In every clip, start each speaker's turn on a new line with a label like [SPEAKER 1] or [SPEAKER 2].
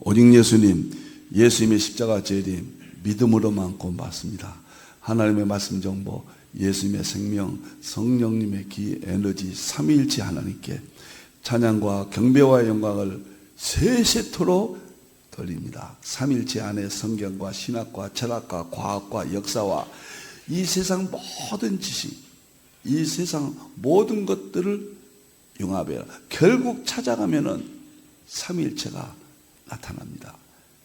[SPEAKER 1] 오직 예수님, 예수님의 십자가 재림 믿음으로만 구원받습니다. 하나님의 말씀 정보, 예수님의 생명, 성령님의 기, 에너지, 삼위일체 하나님께 찬양과 경배와 영광을 세세토록 돌립니다. 삼위일체 안에 성경과 신학과 철학과 과학과 역사와 이 세상 모든 지식, 이 세상 모든 것들을 융합해요. 결국 찾아가면은 삼위일체가 나타납니다.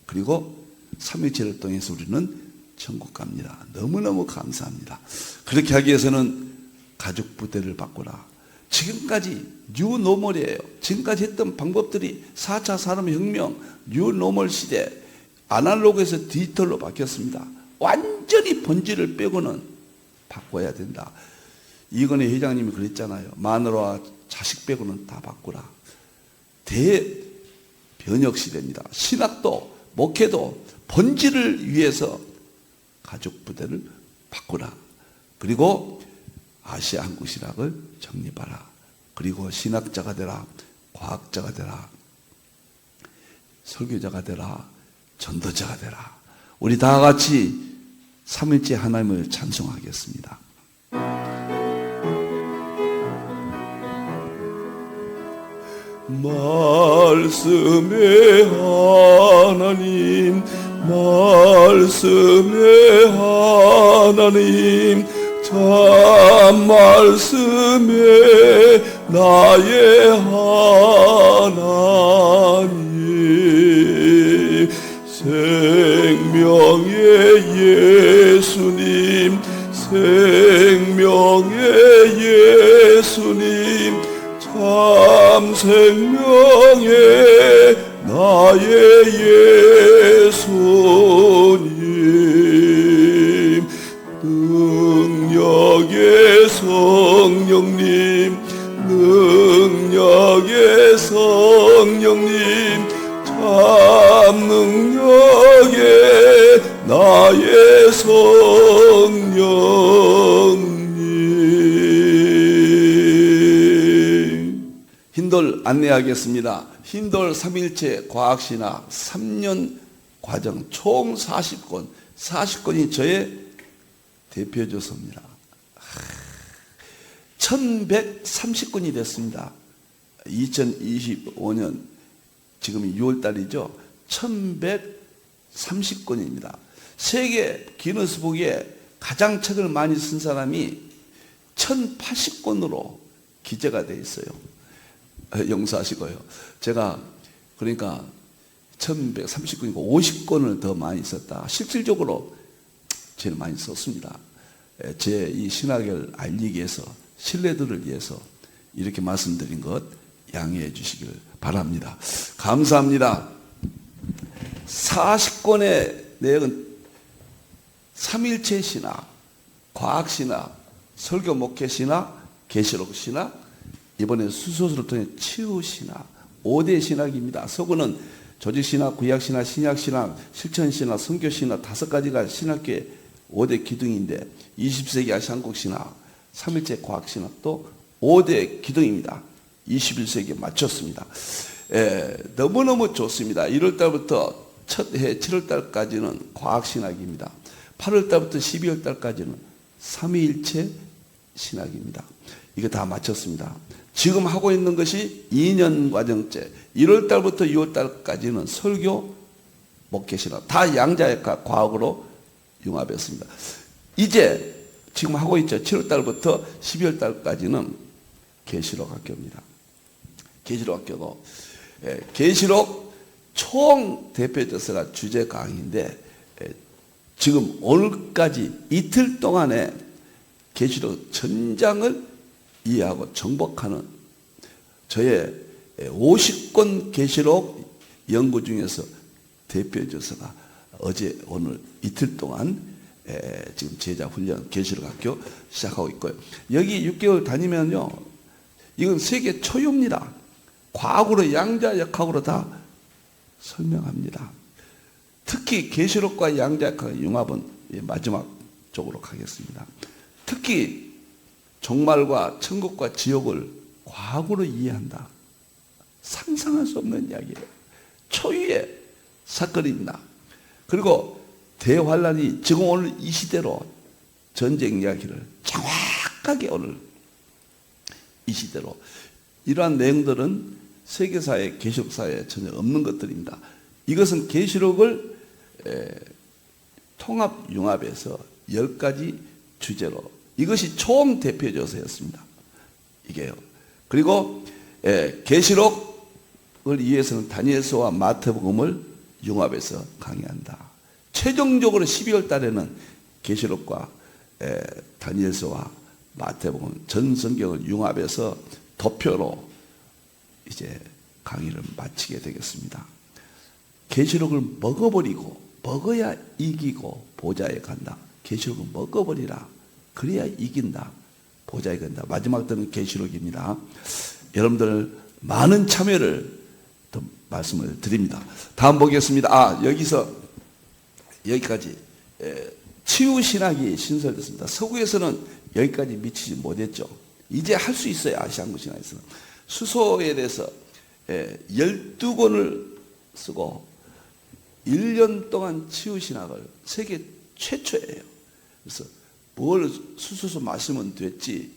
[SPEAKER 1] 그리고 삼위일체를 통해서 우리는 천국 갑니다. 너무너무 감사합니다. 그렇게 하기 위해서는 가족 부대를 바꾸라. 지금까지 뉴노멀이에요. 지금까지 했던 방법들이 4차 산업혁명, 뉴노멀 시대, 아날로그에서 디지털로 바뀌었습니다. 완전히 본질을 빼고는 바꿔야 된다. 이건희 회장님이 그랬잖아요. 마누라와 자식 빼고는 다 바꾸라. 대변혁 시대입니다. 신학도 목회도 본질을 위해서 가족 부대를 바꾸라. 그리고 아시아 한국 신학을 정립하라. 그리고 신학자가 되라. 과학자가 되라. 설교자가 되라. 전도자가 되라. 우리 다 같이 삼위일체 하나님을 찬송하겠습니다. 말씀의 하나님, 말씀의 하나님, 참 말씀의 나의 하나님, 생명의 예수님, 생명의 예수님, 참 생명의 나의 예수님, 능력의 성령님, 능력의 성령님, 참 능력의 나의 성령님. 힌돌 안내하겠습니다. 힌돌 삼위일체 과학신학 3년 과정 총 40권, 40권이 저의 대표조서입니다. 1130권이 됐습니다. 2025년 지금이 6월달이죠. 1130권입니다. 세계 기네스북에 가장 책을 많이 쓴 사람이 1080권으로 기재가 되어 있어요. 용서하시고요. 제가 그러니까 1130권이고 50권을 더 많이 썼다. 실질적으로 제일 많이 썼습니다. 제 이 신학을 알리기 위해서, 신뢰도를 위해서 이렇게 말씀드린 것 양해해 주시길 바랍니다. 감사합니다. 40권의 내용은 삼위일체 신학, 과학신학, 설교 목회 신학, 계시록 신학, 이번에 수소수를 통해 치유신학, 5대 신학입니다. 서구는 조직신학, 구약신학, 신약신학, 실천신학, 선교신학 5가지가 신학계의 5대 기둥인데 20세기 아시아 한국 신학, 삼위일체 과학신학도 5대 기둥입니다. 21세기에 맞췄습니다. 너무너무 좋습니다. 1월달부터 첫 해 7월달까지는 과학신학입니다. 8월달부터 12월달까지는 삼위일체 신학입니다. 이거 다 마쳤습니다. 지금 하고 있는 것이 2년 과정째 1월달부터 6월달까지는 설교, 목회신학 다 양자역학 과학으로 융합했습니다. 이제 지금 하고 있죠. 7월달부터 12월달까지는 계시록 학교입니다. 계시록 학교도 계시록 총 대표적서가 주제 강의인데 지금 오늘까지 이틀 동안에 계시록 전장을 이해하고 정복하는 저의 50권 계시록 연구 중에서 대표적서가 어제 오늘 이틀 동안 지금 제자 훈련 계시록 학교 시작하고 있고요. 여기 6개월 다니면요, 이건 세계 초유입니다. 과학으로 양자역학으로 다 설명합니다. 특히 계시록과 양자역학의 융합은 마지막 쪽으로 가겠습니다. 특히 종말과 천국과 지옥을 과학으로 이해한다. 상상할 수 없는 이야기예요. 초유의 사건입니다. 그리고 대환란이 지금 오늘 이 시대로 전쟁 이야기를 정확하게 오늘 이 시대로 이러한 내용들은 세계사의 계시록사에 전혀 없는 것들입니다. 이것은 계시록을 통합융합해서 10가지 주제로 이것이 총 대표 저서였습니다. 이게요. 그리고 계시록을 위해서는 다니엘서와 마태복음을 융합해서 강의한다. 최종적으로 12월 달에는 계시록과 다니엘서와 마태복음 전 성경을 융합해서 도표로 이제 강의를 마치게 되겠습니다. 계시록을 먹어버리고 먹어야 이기고 보좌에 간다. 계시록을 먹어버리라. 그래야 이긴다. 보좌에 간다. 마지막 때는 계시록입니다. 여러분들 많은 참여를 더 말씀을 드립니다. 다음 보겠습니다. 여기까지 치유신학이 신설됐습니다. 서구에서는 여기까지 미치지 못했죠. 이제 할 수 있어요. 아시안구 신학에서는. 수소에 대해서 12권을 쓰고 1년 동안 치유신학을 세계 최초예요. 그래서 뭘 수소수 마시면 됐지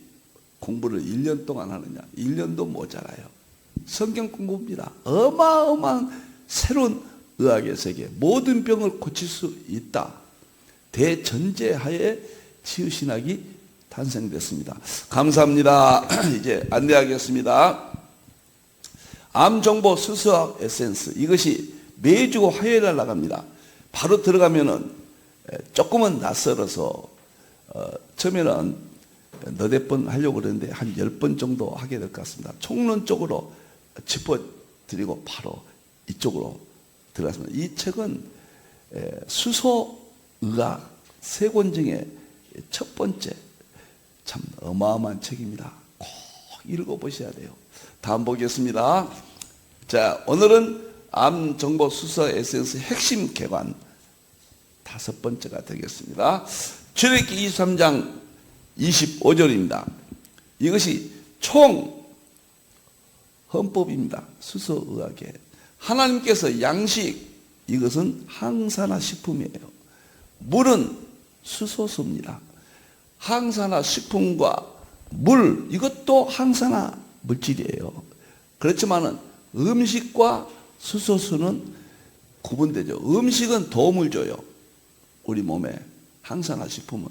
[SPEAKER 1] 공부를 1년 동안 하느냐. 1년도 모자라요. 성경 공부입니다. 어마어마한 새로운 의학의 세계. 모든 병을 고칠 수 있다. 대전제하에 치유신학이 탄생됐습니다. 감사합니다. 이제 안내하겠습니다. 암정보 수수학 에센스. 이것이 매주 화요일 날 나갑니다. 바로 들어가면은 조금은 낯설어서 처음에는 너댓 번 하려고 그랬는데 한 10번 정도 하게 될 것 같습니다. 총론적으로 짚어드리고 바로 이쪽으로 들어갔습니다. 이 책은 수소의학 세 권 중에 첫 번째 참 어마어마한 책입니다. 꼭 읽어보셔야 돼요. 다음 보겠습니다. 자, 오늘은 암정보 수서 에센스 핵심 개관 5번째가 되겠습니다. 출애굽기 23장 25절입니다. 이것이 총 헌법입니다. 수서의학에 하나님께서 양식, 이것은 항산화 식품이에요. 물은 수소수입니다. 항산화 식품과 물, 이것도 항산화 물질이에요. 그렇지만은 음식과 수소수는 구분되죠. 음식은 도움을 줘요. 우리 몸에 항산화 식품은.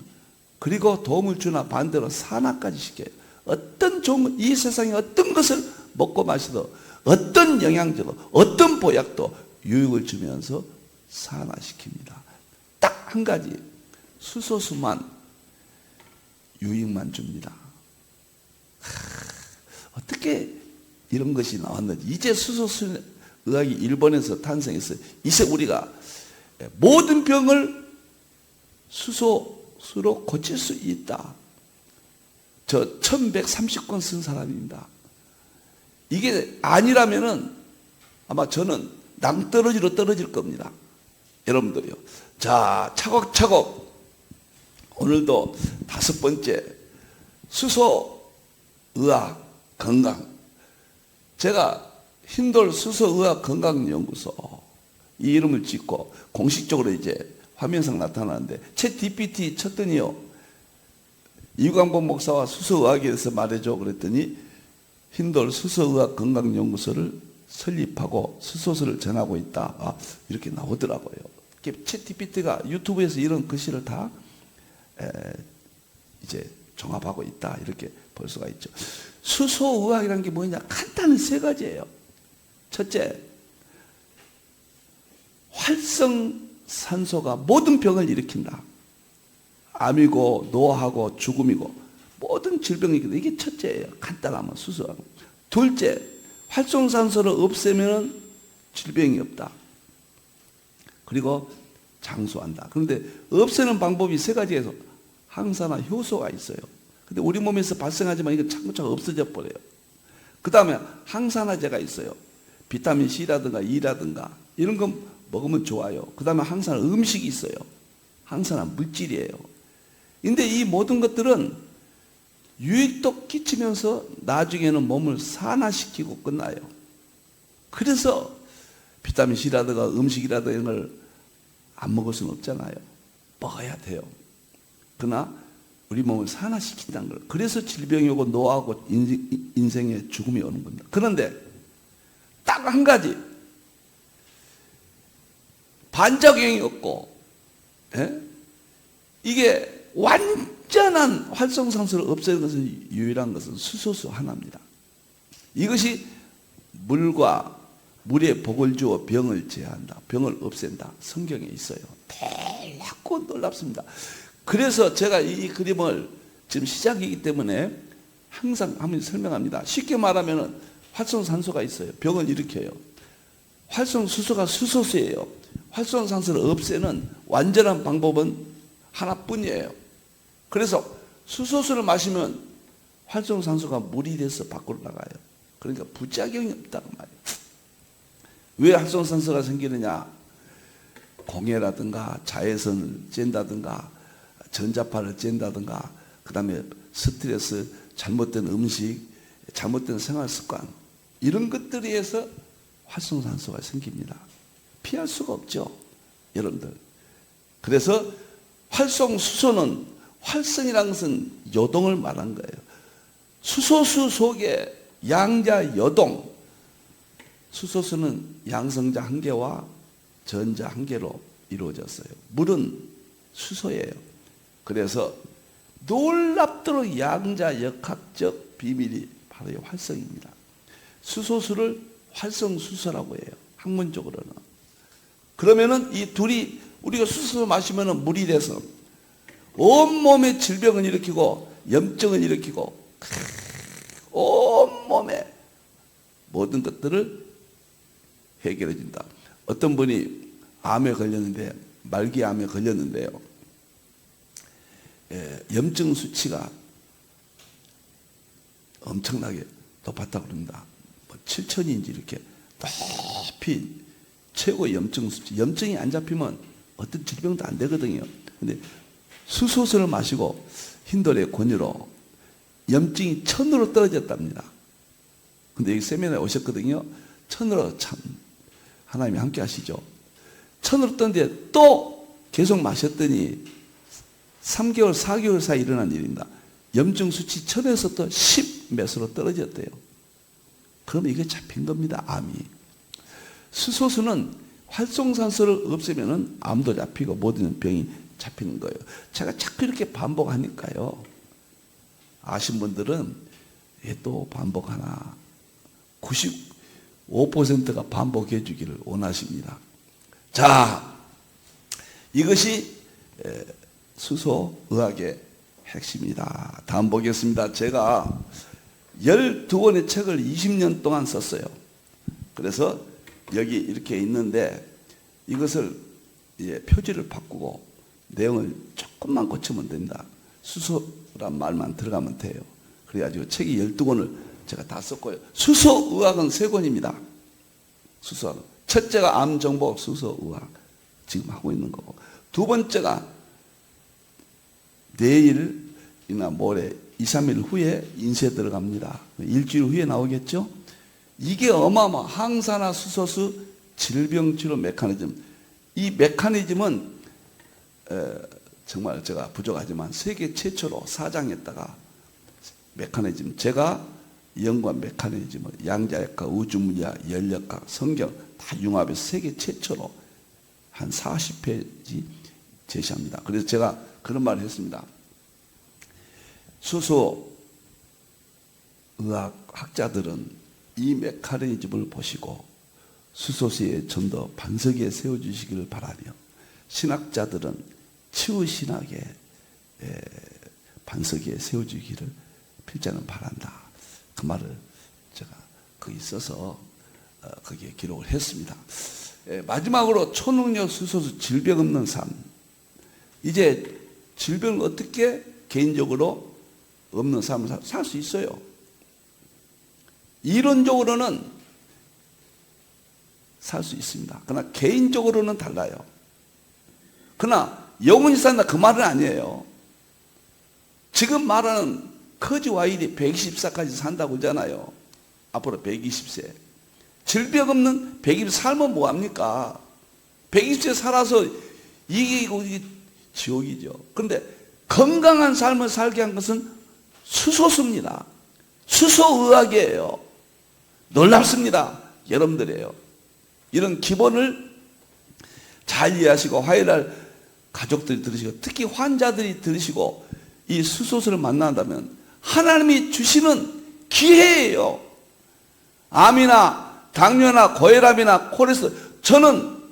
[SPEAKER 1] 그리고 도움을 주나 반대로 산화까지 시켜요. 어떤 좋은, 이 세상에 어떤 것을 먹고 마시도 어떤 영양제도 어떤 보약도 유익을 주면서 산화시킵니다. 딱 한 가지 수소수만 유익만 줍니다. 어떻게 이런 것이 나왔는지. 이제 수소수 의학이 일본에서 탄생했어요. 이제 우리가 모든 병을 수소수로 고칠 수 있다. 저 1130권 쓴 사람입니다. 이게 아니라면은 아마 저는 낭떠러지로 떨어질 겁니다. 여러분들이요. 자, 차곡차곡 오늘도 5번째 수소의학 건강. 제가 흰돌 수소의학 건강연구소 이 이름을 짓고 공식적으로 이제 화면상 나타나는데 챗 GPT 쳤더니요. 이광범 목사와 수소의학에 대해서 말해줘 그랬더니 흰돌 수소의학 건강연구소를 설립하고 수소수를 전하고 있다. 이렇게 나오더라고요. 챗 GPT가 유튜브에서 이런 글씨를 다 이제 종합하고 있다. 이렇게 볼 수가 있죠. 수소의학이라는 게 뭐냐? 간단한 3가지예요. 첫째, 활성산소가 모든 병을 일으킨다. 암이고 노화하고 죽음이고 모든 질병이거든요. 이게 첫째예요. 간단하면 수소하고. 둘째, 활성산소를 없애면 질병이 없다. 그리고 장수한다. 그런데 없애는 방법이 3가지에서 항산화 효소가 있어요. 근데 우리 몸에서 발생하지만 이거 차근차근 없어져 버려요. 그 다음에 항산화제가 있어요. 비타민 C라든가 E라든가 이런 거 먹으면 좋아요. 그 다음에 항산화 음식이 있어요. 항산화 물질이에요. 근데 이 모든 것들은 유익도 끼치면서 나중에는 몸을 산화시키고 끝나요. 그래서 비타민C라든가 음식이라든가 이런 걸 안 먹을 수는 없잖아요. 먹어야 돼요. 그러나 우리 몸을 산화시킨다는 걸. 그래서 질병이 오고 노화하고 인생의 죽음이 오는 겁니다. 그런데 딱 한 가지 반작용이 없고, 예? 이게 완전한 활성산소를 없애는 것은 유일한 것은 수소수 하나입니다. 이것이 물에 복을 주어 병을 제한다. 병을 없앤다. 성경에 있어요. 놀랍고 놀랍습니다. 그래서 제가 이 그림을 지금 시작이기 때문에 항상 한번 설명합니다. 쉽게 말하면 활성산소가 있어요. 병을 일으켜요. 활성수소가 수소수예요. 활성산소를 없애는 완전한 방법은 하나뿐이에요. 그래서 수소수를 마시면 활성산소가 물이 돼서 밖으로 나가요. 그러니까 부작용이 없다고 말이에요. 왜 활성산소가 생기느냐? 공해라든가 자외선을 쬐다든가 전자파를 쬐다든가 그 다음에 스트레스, 잘못된 음식, 잘못된 생활습관 이런 것들에 의해서 활성산소가 생깁니다. 피할 수가 없죠, 여러분들. 그래서 활성수소는, 활성이라는 것은 요동을 말한 거예요. 수소수 속에 양자 여동, 수소수는 양성자 한 개와 전자 한 개로 이루어졌어요. 물은 수소예요. 그래서 놀랍도록 양자 역학적 비밀이 바로 이 활성입니다. 수소수를 활성수소라고 해요, 학문적으로는. 그러면은 이 둘이, 우리가 수소수 마시면은 물이 돼서 온몸에 질병을 일으키고 염증을 일으키고 온몸에 모든 것들을 해결해 준다. 어떤 분이 암에 걸렸는데, 말기암에 걸렸는데요, 염증 수치가 엄청나게 높았다고 그럽니다. 7천인지 이렇게 높이 최고 염증 수치. 염증이 안 잡히면 어떤 질병도 안 되거든요. 근데 수소수를 마시고 흰돌의 권유로 염증이 1000으로 떨어졌답니다. 근데 여기 세미나에 오셨거든요. 1000으로, 참 하나님이 함께 하시죠. 1000으로 떴는데 또 계속 마셨더니 3개월, 4개월 사이 일어난 일입니다. 염증 수치 1000에서 또 10 몇으로 떨어졌대요. 그러면 이게 잡힌 겁니다, 암이. 수소수는 활성산소를 없애면 암도 잡히고 모든 병이 잡히는 거예요. 제가 자꾸 이렇게 반복하니까요, 아신 분들은 또 반복하나, 95%가 반복해 주기를 원하십니다. 자, 이것이 수소의학의 핵심이다. 다음 보겠습니다. 제가 12권의 책을 20년 동안 썼어요. 그래서 여기 이렇게 있는데 이것을 표지를 바꾸고 내용을 조금만 고치면 된다. 수소란 말만 들어가면 돼요. 그래가지고 책이 12권을 제가 다 썼고요. 수소의학은 3권입니다. 수소의학. 첫째가 암정복 수소의학. 지금 하고 있는 거고. 두 번째가 내일이나 모레 2, 3일 후에 인쇄 들어갑니다. 일주일 후에 나오겠죠? 이게 어마어마 항산화 수소수 질병치료 메커니즘. 이 메커니즘은 정말 제가 부족하지만 세계 최초로 사장했다가 메커니즘, 제가 연구한 메커니즘을 양자역학, 우주물리학, 연력학, 성경 다 융합해서 세계 최초로 한 40페이지 제시합니다. 그래서 제가 그런 말을 했습니다. 수소의학 학자들은 이 메커니즘을 보시고 수소수의 좀 더 반석에 세워주시기를 바라며, 신학자들은 치유신학의 반석에 세워주기를 필자는 바란다. 그 말을 제가 거기 써서 거기에 기록을 했습니다. 마지막으로 초능력 수소수 질병 없는 삶. 이제 질병을 어떻게 개인적으로 없는 삶을 살 수 있어요. 이론적으로는 살 수 있습니다. 그러나 개인적으로는 달라요. 그러나 영원히 산다 그 말은 아니에요. 지금 말하는 커지 와일이 124까지 산다고 하잖아요. 앞으로 120세. 질병 없는 120세 살면 뭐합니까? 120세 살아서 이게 지옥이죠. 그런데 건강한 삶을 살게 한 것은 수소수입니다. 수소의학이에요. 놀랍습니다. 여러분들이에요. 이런 기본을 잘 이해하시고 화요일날 가족들이 들으시고 특히 환자들이 들으시고 이 수소수를 만난다면 하나님이 주시는 기회예요. 암이나 당뇨나 고혈압이나 콜레스테롤, 저는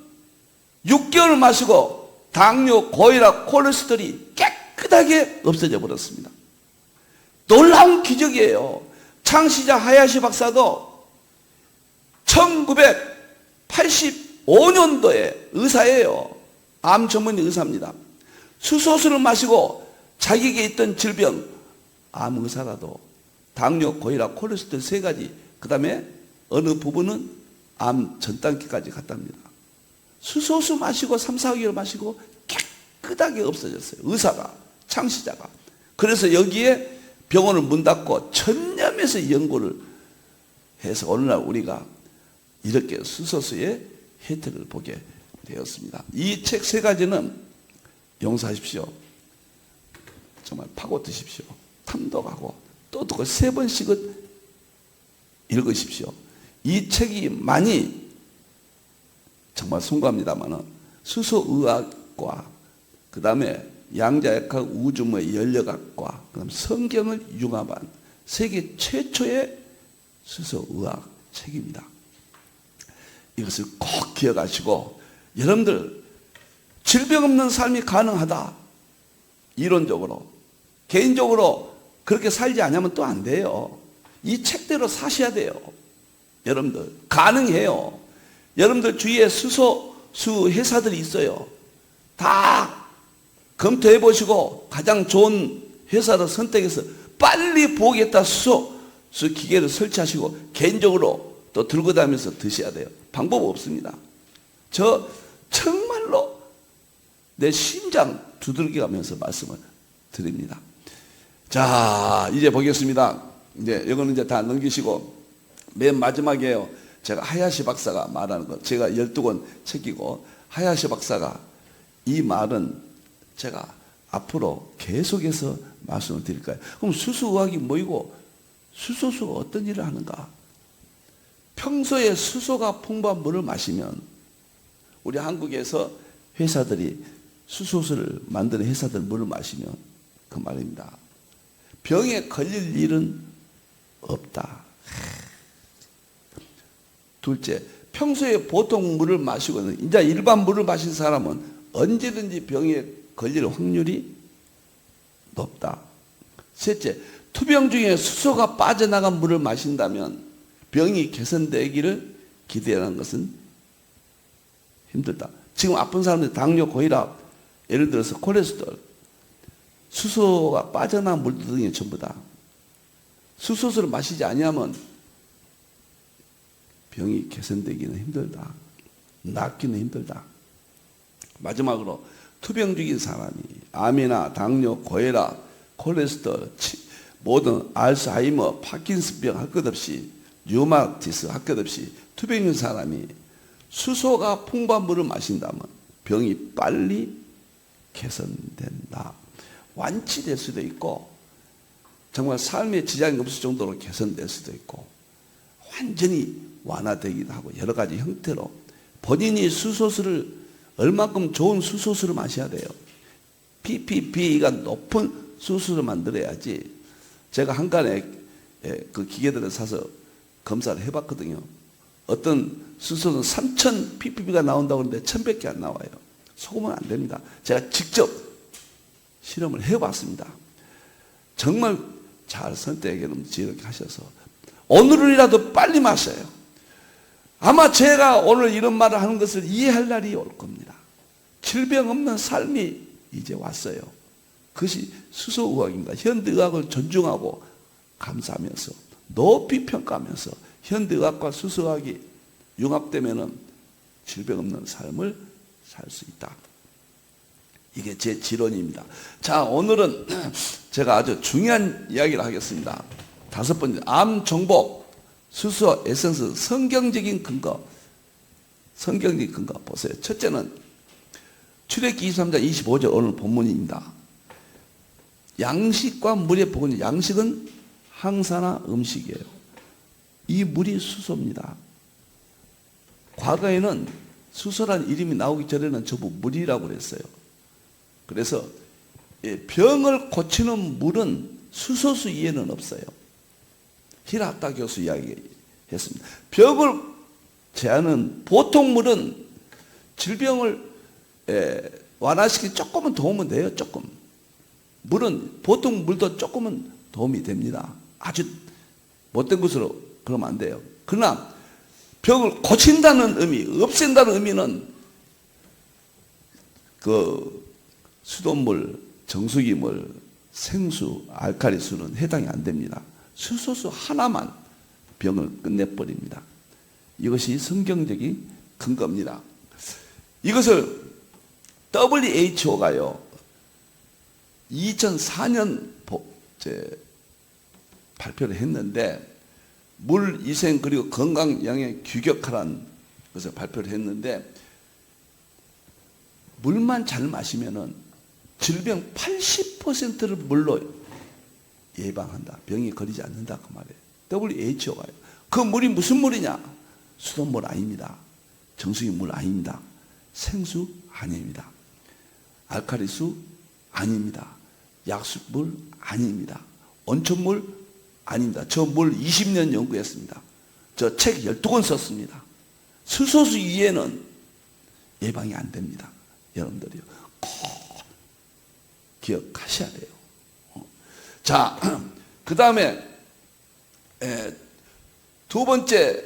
[SPEAKER 1] 6개월 마시고 당뇨, 고혈압, 콜레스테롤이 깨끗하게 없어져 버렸습니다. 놀라운 기적이에요. 창시자 하야시 박사도 1985년도에 의사예요. 암 전문 의사입니다. 수소수를 마시고 자기에게 있던 질병, 암 의사라도 당뇨, 고혈압, 콜레스테롤 3가지, 그 다음에 어느 부분은 암 전 단계까지 갔답니다. 수소수 마시고 3, 4개월 마시고 깨끗하게 없어졌어요. 의사가, 창시자가. 그래서 여기에 병원을 문 닫고 전념해서 연구를 해서 오늘날 우리가 이렇게 수소수의 혜택을 보게 되었습니다. 이 책 3가지는 용서하십시오. 정말 파고 드십시오. 탐독하고 또 듣고 3번씩은 읽으십시오. 이 책이 많이 정말 숭고합니다만 수소의학과 그 다음에 양자역학 우주의 연력학과 그 다음에 성경을 융합한 세계 최초의 수소의학 책입니다. 이것을 꼭 기억하시고 여러분들 질병 없는 삶이 가능하다. 이론적으로 개인적으로 그렇게 살지 않으면 또 안 돼요. 이 책대로 사셔야 돼요. 여러분들 가능해요. 여러분들 주위에 수소수 회사들이 있어요. 다 검토해 보시고 가장 좋은 회사를 선택해서 빨리 보겠다 수소수 기계를 설치하시고 개인적으로 또 들고 다니면서 드셔야 돼요. 방법 없습니다. 저 정말로 내 심장 두들겨 가면서 말씀을 드립니다. 자, 이제 보겠습니다. 이제 이거는 이제 다 넘기시고 맨 마지막에요. 제가 하야시 박사가 말하는 것, 제가 12권 책이고 하야시 박사가 이 말은 제가 앞으로 계속해서 말씀을 드릴 거예요. 그럼 수소의학이 뭐이고 수소수가 어떤 일을 하는가? 평소에 수소가 풍부한 물을 마시면 우리 한국에서 회사들이 수소수를 만드는 회사들 물을 마시면 그 말입니다. 병에 걸릴 일은 없다. 둘째, 평소에 보통 물을 마시고는 이제 일반 물을 마신 사람은 언제든지 병에 걸릴 확률이 높다. 셋째, 투병 중에 수소가 빠져나간 물을 마신다면 병이 개선되기를 기대하는 것은 힘들다. 지금 아픈 사람들 당뇨, 고혈압, 예를 들어서 콜레스테롤, 수소가 빠져나간 물들 등이 전부 다 수소수를 마시지 아니하면 병이 개선되기는 힘들다. 낫기는 힘들다. 마지막으로 투병 중인 사람이 암이나 당뇨, 고혈압, 콜레스테롤, 모든 알츠하이머, 파킨슨병 할 것 없이 류마티스 할 것 없이 투병 중인 사람이 수소가 풍부한 물을 마신다면 병이 빨리 개선된다. 완치될 수도 있고 정말 삶에 지장이 없을 정도로 개선될 수도 있고 완전히 완화되기도 하고 여러 가지 형태로 본인이 수소수를 얼마큼 좋은 수소수를 마셔야 돼요. ppb가 높은 수소수를 만들어야지. 제가 한간에 그 기계들을 사서 검사를 해봤거든요. 어떤 수소는 3000 ppb가 나온다고 하는데 1000밖에 안 나와요. 속으면 안 됩니다. 제가 직접 실험을 해봤습니다. 정말 잘 선택해놓은 지혜롭게 하셔서 오늘이라도 빨리 마셔요. 아마 제가 오늘 이런 말을 하는 것을 이해할 날이 올 겁니다. 질병 없는 삶이 이제 왔어요. 그것이 수소의학입니다. 현대의학을 존중하고 감사하면서 높이 평가하면서 현대의학과 수소의학이 융합되면 질병 없는 삶을 살 수 있다. 이게 제 지론입니다. 자, 오늘은 제가 아주 중요한 이야기를 하겠습니다. 5번째, 암 정복 수소, 에센스, 성경적인 근거 보세요. 첫째는 출애굽기 23장 25절 오늘 본문입니다. 양식과 물의 복은, 양식은 항산화 음식이에요. 이 물이 수소입니다. 과거에는 수소란 이름이 나오기 전에는 전부 물이라고 그랬어요. 그래서 병을 고치는 물은 수소수 이외에는 없어요. 히라타 교수 이야기했습니다. 병을 제하는 보통 물은 질병을 완화시키기 조금은 도움은 돼요. 조금. 물은 보통 물도 조금은 도움이 됩니다. 아주 못된 것으로 그러면 안 돼요. 그러나 병을 고친다는 의미, 없앤다는 의미는 그 수돗물, 정수기물, 생수, 알칼리수는 해당이 안 됩니다. 수소수 하나만 병을 끝내버립니다. 이것이 성경적인 근거입니다. 이것을 WHO가요 2004년 발표를 했는데, 물 위생 그리고 건강 영양 규격화라는 것을 발표를 했는데, 물만 잘 마시면은 질병 80%를 물로 예방한다. 병이 걸리지 않는다 그 말이에요. WHO가요. 그 물이 무슨 물이냐? 수돗물 아닙니다. 정수기 물 아닙니다. 생수 아닙니다. 알칼리수 아닙니다. 약수물 아닙니다. 온천물 아닙니다. 저 물 20년 연구했습니다. 저 책 12권 썼습니다. 수소수 이외에는 예방이 안 됩니다. 여러분들이요. 꼭 기억하셔야 돼요. 자, 그 다음에 두 번째는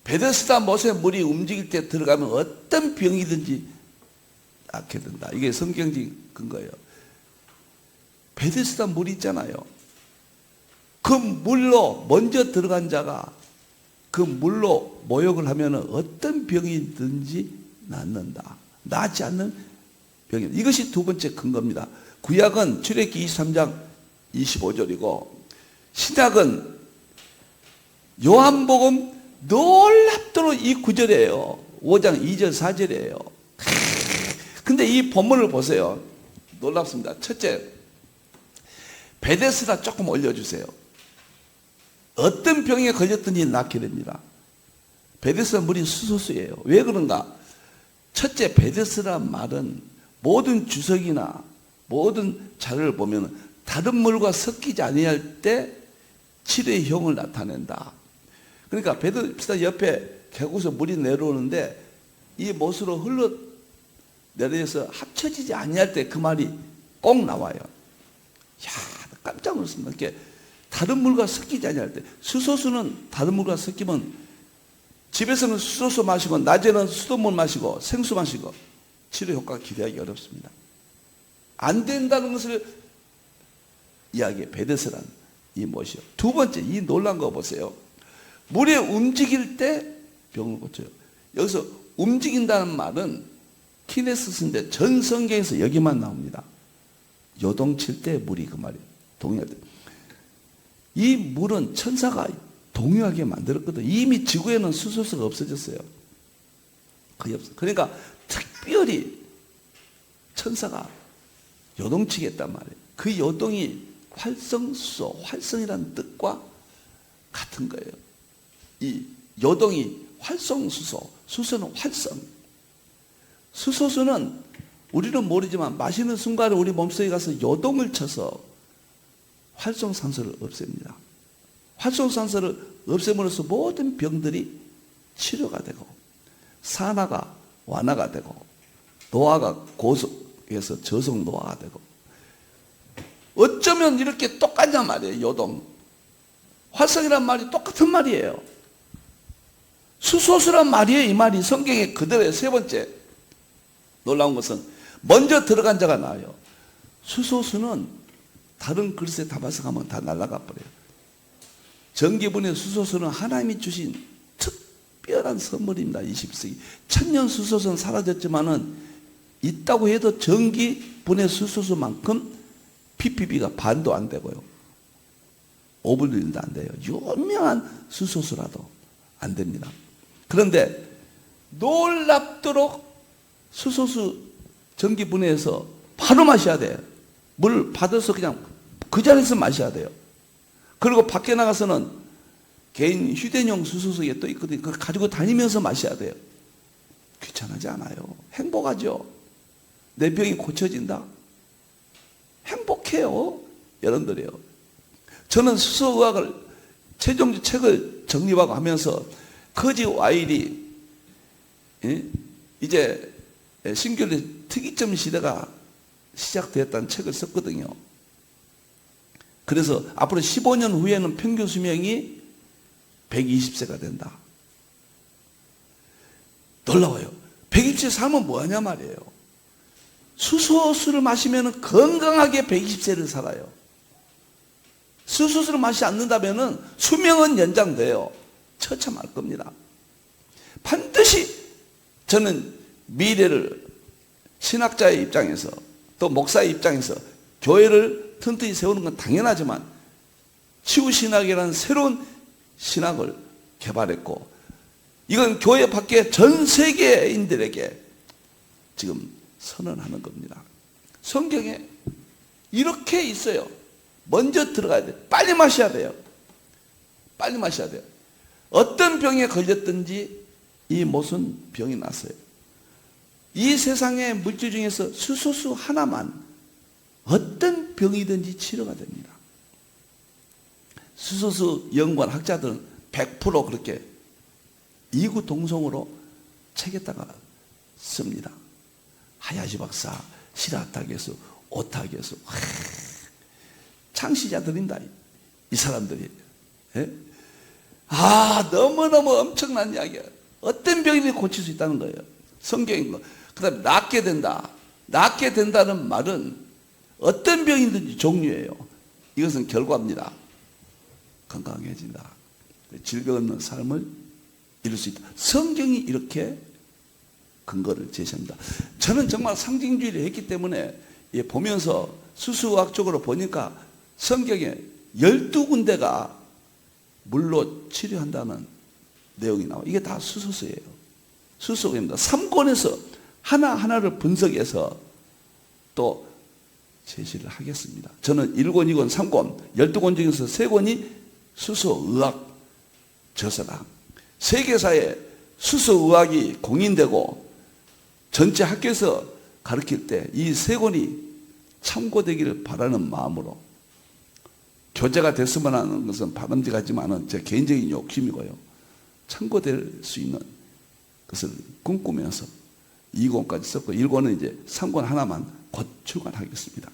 [SPEAKER 1] 베데스다 못의 물이 움직일 때 들어가면 어떤 병이든지 낫게 된다. 이게 성경적인 근거예요. 베데스다 물이 있잖아요. 그 물로 먼저 들어간 자가 그 물로 모욕을 하면 어떤 병이든지 낫는다. 낫지 않는 병이. 이것이 두 번째 근거입니다. 구약은 출애굽기 23장 25절이고 신약은 요한복음 놀랍도록 이 구절이에요. 5장 2절 4절이에요. 근데 이 본문을 보세요. 놀랍습니다. 첫째, 베데스다 조금 올려주세요. 어떤 병에 걸렸든지 낫게 됩니다. 베데스다 물이 수소수예요. 왜 그런가? 첫째, 베데스다란 말은 모든 주석이나 모든 자료를 보면 다른 물과 섞이지 아니할 때 치료형을 나타낸다. 그러니까 베데스다 옆에 계곡에서 물이 내려오는데 이 못으로 흘러 내려서 합쳐지지 아니할 때 그 말이 꼭 나와요. 야, 깜짝 놀랐습니다. 이렇게 다른 물과 섞이지 아니할 때, 수소수는 다른 물과 섞이면 집에서는 수소수 마시고 낮에는 수돗물 마시고 생수 마시고 치료 효과가 기대하기 어렵습니다. 안 된다는 것을 이야기해. 베데스다는 이 못이요. 두 번째, 이 놀란 거 보세요. 물에 움직일 때 병을 고쳐요. 여기서 움직인다는 말은 키네시스인데 전 성경에서 여기만 나옵니다. 요동칠 때 물이 그 말이에요. 동요할 때. 이 물은 천사가 동요하게 만들었거든요. 이미 지구에는 수소수가 없어졌어요. 거의 없어. 그러니까 특별히 천사가 요동치게 했단 말이에요. 그 요동이 활성수소, 활성이라는 뜻과 같은 거예요. 이 요동이 활성수소, 수소는 활성. 수소수는 우리는 모르지만 마시는 순간에 우리 몸속에 가서 요동을 쳐서 활성산소를 없앱니다. 활성산소를 없애므로써 모든 병들이 치료가 되고 산화가 완화가 되고 노화가 고속해서 저속 노화가 되고, 어쩌면 이렇게 똑같냔 말이에요. 요동 활성이란 말이 똑같은 말이에요. 수소수란 말이에요. 이 말이 성경에 그대로의 세 번째 놀라운 것은 먼저 들어간 자가 나아요. 수소수는 다른 그릇에 담아서 가면 다 날아가 버려요. 전기분해 수소수는 하나님이 주신 특별한 선물입니다. 21세기 천년 수소수는 사라졌지만은 있다고 해도 전기분해 수소수만큼 PPB가 반도 안 되고요. 오블린도 안 돼요. 유명한 수소수라도 안 됩니다. 그런데 놀랍도록 수소수 전기 분해해서 바로 마셔야 돼요. 물 받아서 그냥 그 자리에서 마셔야 돼요. 그리고 밖에 나가서는 개인 휴대용 수소수에 또 있거든요. 그걸 가지고 다니면서 마셔야 돼요. 귀찮아지 않아요. 행복하죠. 내 병이 고쳐진다. 행복해요. 여러분들이요. 저는 수소의학을 최종적 책을 정립하고 하면서 거지 와일이 이제 신규의 특이점 시대가 시작되었다는 책을 썼거든요. 그래서 앞으로 15년 후에는 평균 수명이 120세가 된다. 놀라워요. 120세 살면 뭐하냐 말이에요. 수소수를 마시면 건강하게 120세를 살아요. 수소수를 마시지 않는다면 수명은 연장돼요. 처참할 겁니다. 반드시 저는 미래를 신학자의 입장에서 또 목사의 입장에서 교회를 튼튼히 세우는 건 당연하지만 치유신학이라는 새로운 신학을 개발했고 이건 교회 밖에 전 세계인들에게 지금 선언하는 겁니다. 성경에 이렇게 있어요. 먼저 들어가야 돼요. 빨리 마셔야 돼요. 빨리 마셔야 돼요. 어떤 병에 걸렸든지 이 무슨 병이 났어요. 이 세상의 물질 중에서 수소수 하나만 어떤 병이든지 치료가 됩니다. 수소수 연구한 학자들은 100% 그렇게 이구동성으로 책에다가 씁니다. 하야시 박사, 시라타 교수, 오타 교수, 창시자들입니다. 이 사람들이. 예? 너무너무 엄청난 이야기야. 어떤 병이든 고칠 수 있다는 거예요. 성경인 거. 그 다음에 낫게 된다. 낫게 된다는 말은 어떤 병이든지 종류예요. 이것은 결과입니다. 건강해진다. 질병 없는 삶을 이룰 수 있다. 성경이 이렇게 근거를 제시합니다. 저는 정말 상징주의를 했기 때문에 보면서 수수학적으로 보니까 성경에 12군데가 물로 치료한다는 내용이 나와요. 이게 다 수소수예요. 수소입니다. 3권에서 하나하나를 분석해서 또 제시를 하겠습니다. 저는 1권, 2권, 3권, 12권 중에서 3권이 수소의학 저서다. 세계사에 수소의학이 공인되고 전체 학교에서 가르칠 때 이 3권이 참고되기를 바라는 마음으로 교재가 됐으면 하는 것은 바람직하지만은 제 개인적인 욕심이고요. 참고될 수 있는 것을 꿈꾸면서 2권까지 썼고 1권은 이제 3권 하나만 곧 출간하겠습니다.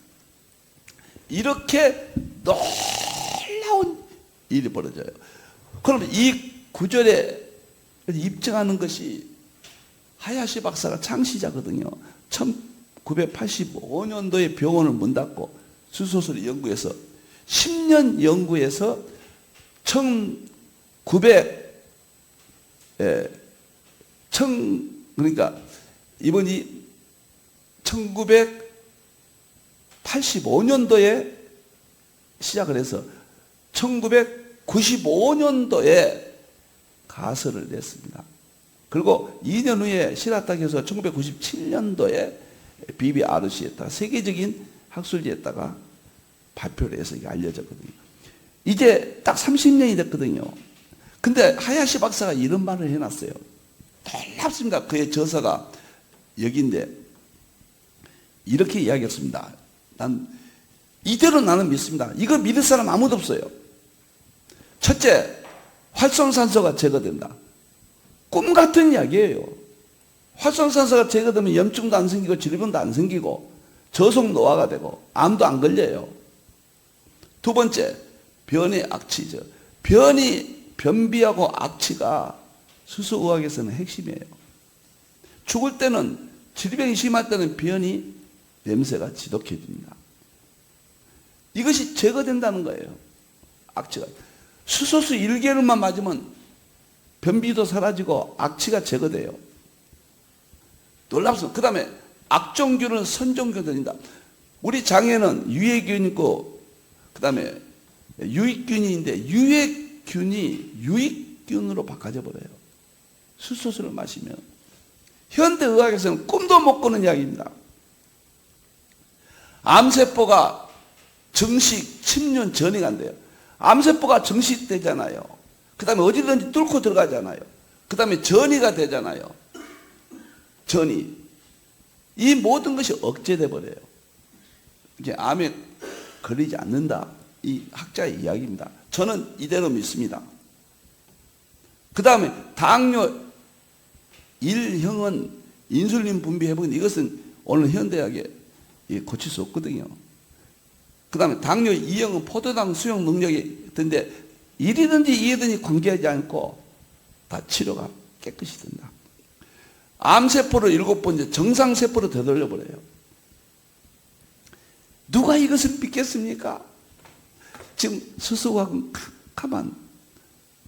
[SPEAKER 1] 이렇게 놀라운 일이 벌어져요. 그럼 이 구절에 입증하는 것이 하야시 박사가 창시자거든요. 1985년도에 병원을 문 닫고 수소수를 연구해서 10년 연구해서 그러니까 이번이 1985년도에 시작을 해서 1995년도에 가설을 냈습니다. 그리고 2년 후에 시라타 교수가 1997년도에 BBRC에다가 세계적인 학술지에다가 발표를 해서 이게 알려졌거든요. 이제 딱 30년이 됐거든요. 근데 하야시 박사가 이런 말을 해놨어요. 놀랍습니다. 그의 저서가 여기인데 이렇게 이야기했습니다. 이대로 나는 믿습니다. 이거 믿을 사람 아무도 없어요. 첫째, 활성산소가 제거된다. 꿈 같은 이야기예요. 활성산소가 제거되면 염증도 안 생기고 질병도 안 생기고 저속 노화가 되고 암도 안 걸려요. 두 번째, 변이 악취죠. 변비하고 악취가 수소의학에서는 핵심이에요. 죽을 때는 질병이 심할 때는 변이 냄새가 지독해집니다. 이것이 제거된다는 거예요. 악취가. 수소수 1개월만 맞으면 변비도 사라지고 악취가 제거돼요. 놀랍습니다. 그 다음에 악종균은 선종균 된다. 우리 장에는 유해균 있고 그 다음에 유익균인데 유해균이 유익균으로 바꿔져 버려요. 수소수를 마시면. 현대의학에서는 꿈도 못 꾸는 이야기입니다. 암세포가 정식 침륜 전이가 안 돼요. 암세포가 정식되잖아요. 그 다음에 어디든지 뚫고 들어가잖아요. 그 다음에 전이가 되잖아요. 전이. 이 모든 것이 억제돼 버려요. 이게 암에 걸리지 않는다. 이 학자의 이야기입니다. 저는 이대로 믿습니다. 그 다음에 당뇨 1형은 인슐린 분비 회복인데 이것은 오늘 현대학에 고칠 수 없거든요. 그 다음에 당뇨 2형은 포도당 수용 능력이 있던데 1이든지 2이든지 관계하지 않고 다 치료가 깨끗이 된다. 암세포를 7번째 정상세포로 되돌려버려요. 누가 이것을 믿겠습니까? 지금 수소과학은 가만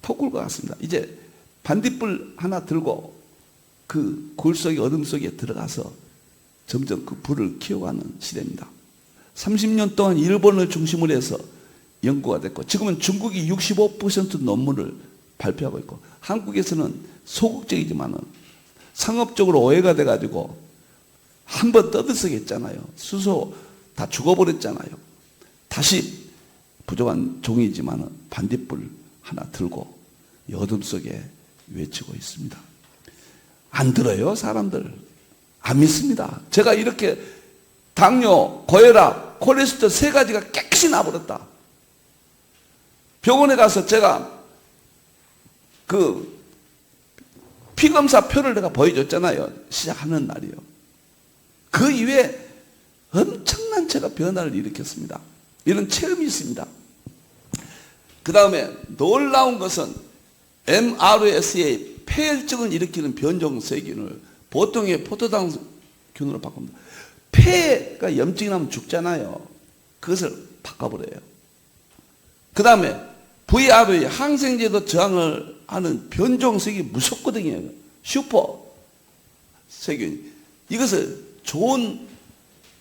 [SPEAKER 1] 토굴 것 같습니다. 이제 반딧불 하나 들고 그 굴 속에 어둠 속에 들어가서 점점 그 불을 키워가는 시대입니다. 30년 동안 일본을 중심으로 해서 연구가 됐고 지금은 중국이 65% 논문을 발표하고 있고 한국에서는 소극적이지만은 상업적으로 오해가 돼가지고 한 번 떠들썩했잖아요. 수소 다 죽어버렸잖아요. 다시 부족한 종이지만은 반딧불 하나 들고 이 어둠 속에 외치고 있습니다. 안 들어요, 사람들. 안 믿습니다. 제가 이렇게 당뇨, 고혈압, 콜레스테롤 3가지가 깨끗이 나버렸다. 병원에 가서 제가 그 피검사 표를 내가 보여줬잖아요. 시작하는 날이요. 그 이후에 엄청난 제가 변화를 일으켰습니다. 이런 체험이 있습니다. 그 다음에 놀라운 것은 MRSA 폐혈증을 일으키는 변종세균을 보통의 포도당균으로 바꿉니다. 폐가 염증이 나면 죽잖아요. 그것을 바꿔버려요. 그 다음에 VR의 항생제도 저항을 하는 변종세균이 무섭거든요. 슈퍼 세균. 이것을 좋은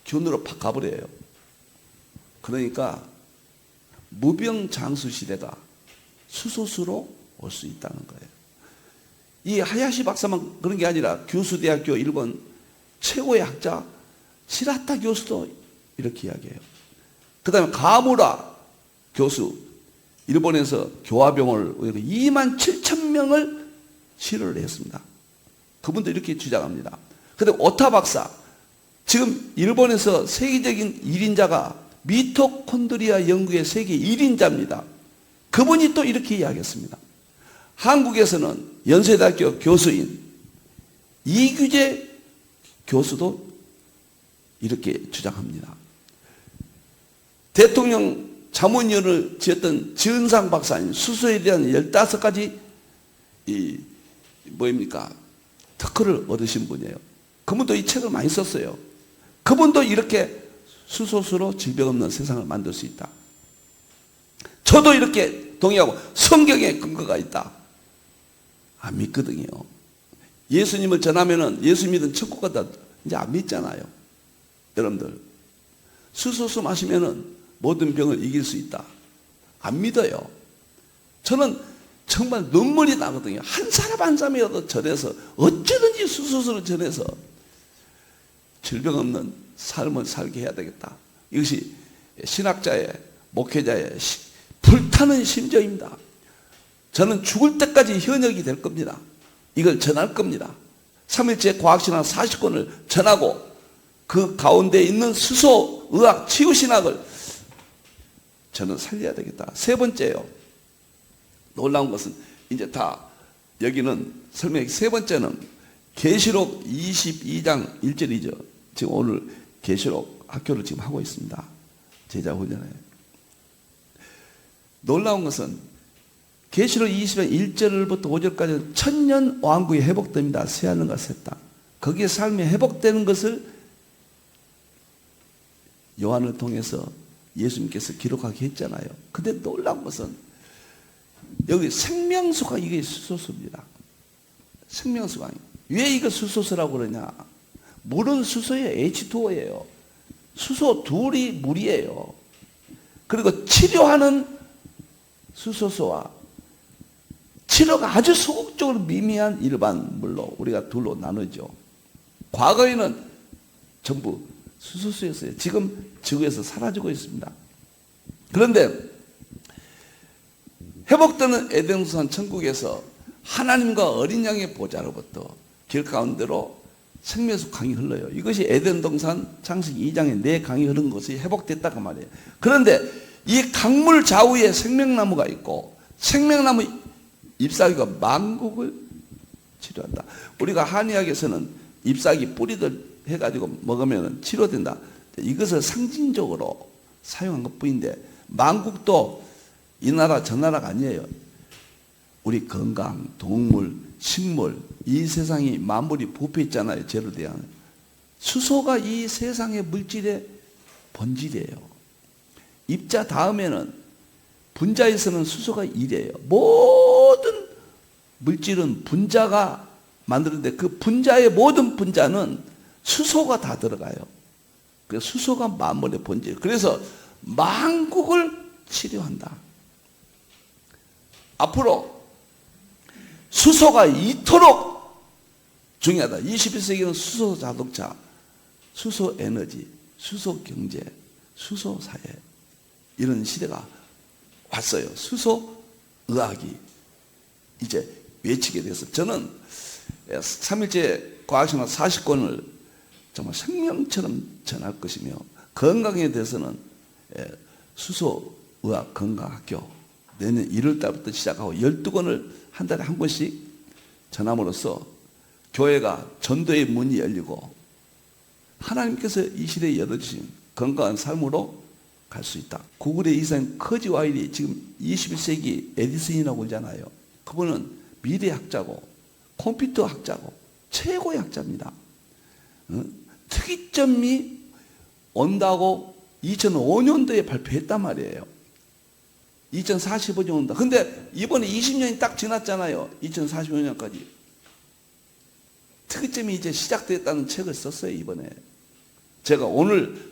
[SPEAKER 1] 균으로 바꿔버려요. 그러니까 무병장수 시대가 수소수로 올 수 있다는 거예요. 이 하야시 박사만 그런 게 아니라 규슈대학교 일본 최고의 학자 시라타 교수도 이렇게 이야기해요. 그 다음에 가무라 교수, 일본에서 교화병원을 2만 7천 명을 치료를 했습니다. 그분도 이렇게 주장합니다. 그런데 오타 박사, 지금 일본에서 세계적인 1인자가 미토콘드리아 연구의 세계 1인자입니다. 그분이 또 이렇게 이야기했습니다. 한국에서는 연세대학교 교수인 이규재 교수도 이렇게 주장합니다. 대통령 자문위원을 지었던 지은상 박사님, 수소에 대한 15가지 특허를 얻으신 분이에요. 그분도 이 책을 많이 썼어요. 그분도 이렇게 수소수로 질병 없는 세상을 만들 수 있다. 저도 이렇게 동의하고 성경에 근거가 있다. 안 믿거든요. 예수님을 전하면은 예수 믿은 천국 갔다 이제 안 믿잖아요. 여러분들 수소수 마시면은 모든 병을 이길 수 있다. 안 믿어요. 저는 정말 눈물이 나거든요. 한 사람 한 사람이라도 전해서 어쩌든지 수소수를 전해서 질병 없는 삶을 살게 해야 되겠다. 이것이 신학자의 목회자의 불타는 심정입니다. 저는 죽을 때까지 현역이 될 겁니다. 이걸 전할 겁니다. 3일째 과학신학 40권을 전하고 그 가운데 있는 수소, 의학, 치유신학을 저는 살려야 되겠다. 세 번째요. 놀라운 것은 이제 다 여기는 설명이 세 번째는 계시록 22장 1절이죠. 지금 오늘 계시록 학교를 지금 하고 있습니다. 제자 훈련에. 놀라운 것은 계시록 20장 1절부터 5절까지는 천년 왕국이 회복됩니다. 새하늘과 새 땅. 거기에 삶이 회복되는 것을 요한을 통해서 예수님께서 기록하게 했잖아요. 근데 놀라운 것은 여기 생명수가 이게 수소수입니다. 생명수가. 왜 이거 수소수라고 그러냐? 물은 수소예요. H2O예요. 수소 둘이 물이에요. 그리고 치료하는 수소수와 치료가 아주 소극적으로 미미한 일반물로 우리가 둘로 나누죠. 과거에는 전부 수소수였어요. 지금 지구에서 사라지고 있습니다. 그런데 회복되는 에덴동산 천국에서 하나님과 어린 양의 보좌로부터 길 가운데로 생명수 강이 흘러요. 이것이 에덴동산 창세기 2장에 네 강이 흐른 것이 회복됐다고 말이에요. 그런데 이 강물 좌우에 생명나무가 있고 생명나무 잎사귀가 만국을 치료한다. 우리가 한의학에서는 잎사귀 뿌리들 해가지고 먹으면 치료된다. 이것을 상징적으로 사용한 것뿐인데 만국도 이 나라 저 나라가 아니에요. 우리 건강, 동물, 식물, 이 세상이 만물이 부패 있잖아요. 죄로 대한 수소가 이 세상의 물질의 본질이에요. 입자 다음에는 분자에서는 수소가 1이에요. 모든 물질은 분자가 만드는데 그 분자의 모든 분자는 수소가 다 들어가요. 그래서 수소가 만물의 본질. 그래서 만국을 치료한다. 앞으로 수소가 이토록 중요하다. 21세기는 수소 자동차, 수소 에너지, 수소 경제, 수소 사회 이런 시대가 왔어요. 수소 의학이 이제 외치게 돼서 저는 3일째 과학시간 40권을 정말 생명처럼 전할 것이며 건강에 대해서는 수소 의학 건강학교 내년 1월 달부터 시작하고 12권을 한 달에 한 권씩 전함으로써 교회가 전도의 문이 열리고 하나님께서 이 시대에 열어주신 건강한 삶으로 갈 수 있다. 구글의 이사인 커지 와일이 지금 21세기 에디슨이라고 그러잖아요. 그분은 미래학자고 컴퓨터 학자고 최고의 학자입니다. 특이점이 온다고 2005년도에 발표했단 말이에요. 2045년 온다. 근데 이번에 20년이 딱 지났잖아요. 2045년까지. 특이점이 이제 시작됐다는 책을 썼어요, 이번에. 제가 오늘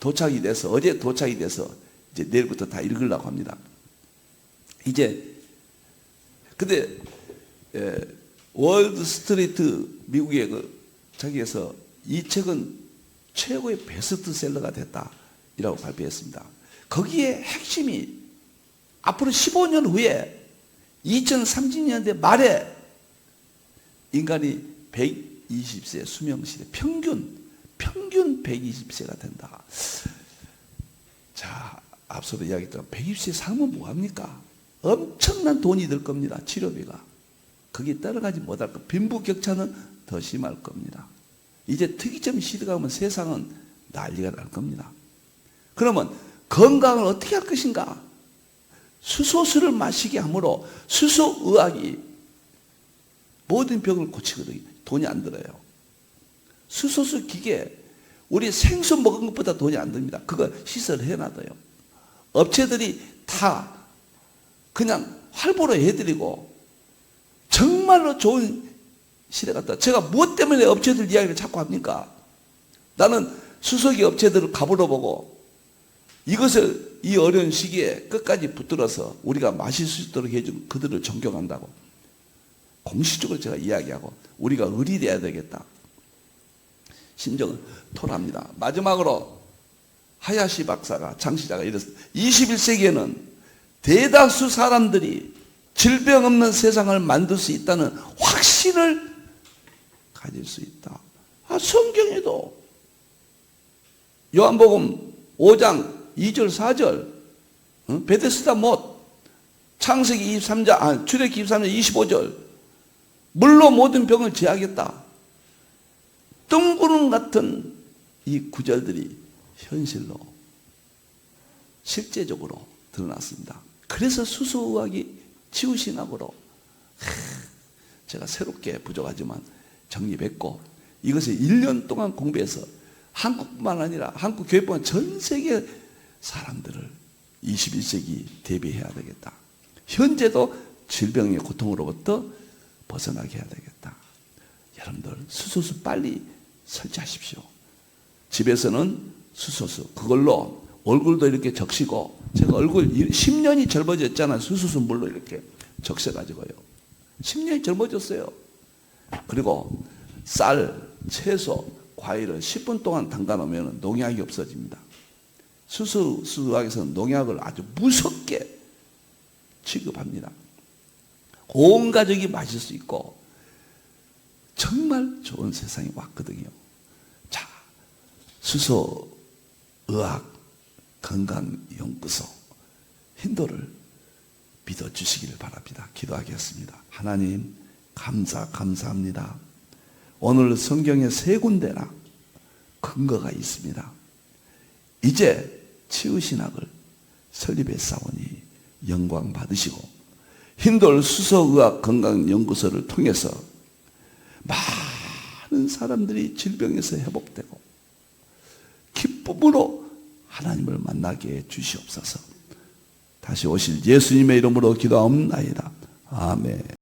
[SPEAKER 1] 도착이 돼서, 어제 도착이 돼서 이제 내일부터 다 읽으려고 합니다. 이제, 근데, 월드 스트리트 미국의 자기에서 이 책은 최고의 베스트셀러가 됐다. 이라고 발표했습니다. 거기에 핵심이 앞으로 15년 후에 2030년대 말에 인간이 120세 수명시대 평균 120세가 된다. 자, 앞서도 이야기했던 120세 살면 뭐합니까? 엄청난 돈이 들 겁니다. 치료비가. 거기에 따라가지 못할 것. 빈부격차는 더 심할 겁니다. 이제 특이점 시대가 오면 세상은 난리가 날 겁니다. 그러면 건강을 어떻게 할 것인가? 수소수를 마시게 함으로 수소의학이 모든 병을 고치거든요. 돈이 안 들어요. 수소수 기계, 우리 생수 먹은 것보다 돈이 안 듭니다. 그거 시설해 놔둬요. 업체들이 다 그냥 활보로 해드리고 정말로 좋은 시대 같다. 제가 무엇 때문에 업체들 이야기를 자꾸 합니까? 나는 수소기 업체들을 가물어보고 이것을 이 어려운 시기에 끝까지 붙들어서 우리가 마실 수 있도록 해준 그들을 존경한다고 공식적으로 제가 이야기하고 우리가 의리돼야 되겠다. 심정을 토로합니다. 마지막으로 하야시 박사가 창시자가 이랬습니다. 21세기에는 대다수 사람들이 질병 없는 세상을 만들 수 있다는 확신을 가질 수 있다. 성경에도 요한복음 5장 2절 4절 베데스다 못 창세기 23장 출애굽기 23장 25절 물로 모든 병을 제하겠다. 뜬구름 같은 이 구절들이 현실로 실제적으로 드러났습니다. 그래서 수소의학이 치유신학으로 제가 새롭게 부족하지만 정립했고 이것을 1년 동안 공부해서 한국뿐만 아니라 한국 교회뿐만 전 세계 사람들을 21세기 대비해야 되겠다. 현재도 질병의 고통으로부터 벗어나게 해야 되겠다. 여러분들 수소수 빨리 설치하십시오. 집에서는 수소수 그걸로 얼굴도 이렇게 적시고, 제가 얼굴 10년이 젊어졌잖아요. 수수순물로 이렇게 적셔가지고요. 10년이 젊어졌어요. 그리고 쌀, 채소, 과일을 10분 동안 담가 놓으면 농약이 없어집니다. 수수수학에서는 농약을 아주 무섭게 취급합니다. 온 가족이 마실 수 있고 정말 좋은 세상이 왔거든요. 자, 수소의학 건강연구소 힌도를 믿어주시기를 바랍니다. 기도하겠습니다. 하나님 감사합니다. 오늘 성경에 3군데나 근거가 있습니다. 이제 치유신학을 설립했사오니 영광 받으시고 힌돌 수소의학 건강연구소를 통해서 많은 사람들이 질병에서 회복되고 기쁨으로 하나님을 만나게 해 주시옵소서. 다시 오실 예수님의 이름으로 기도하옵나이다. 아멘.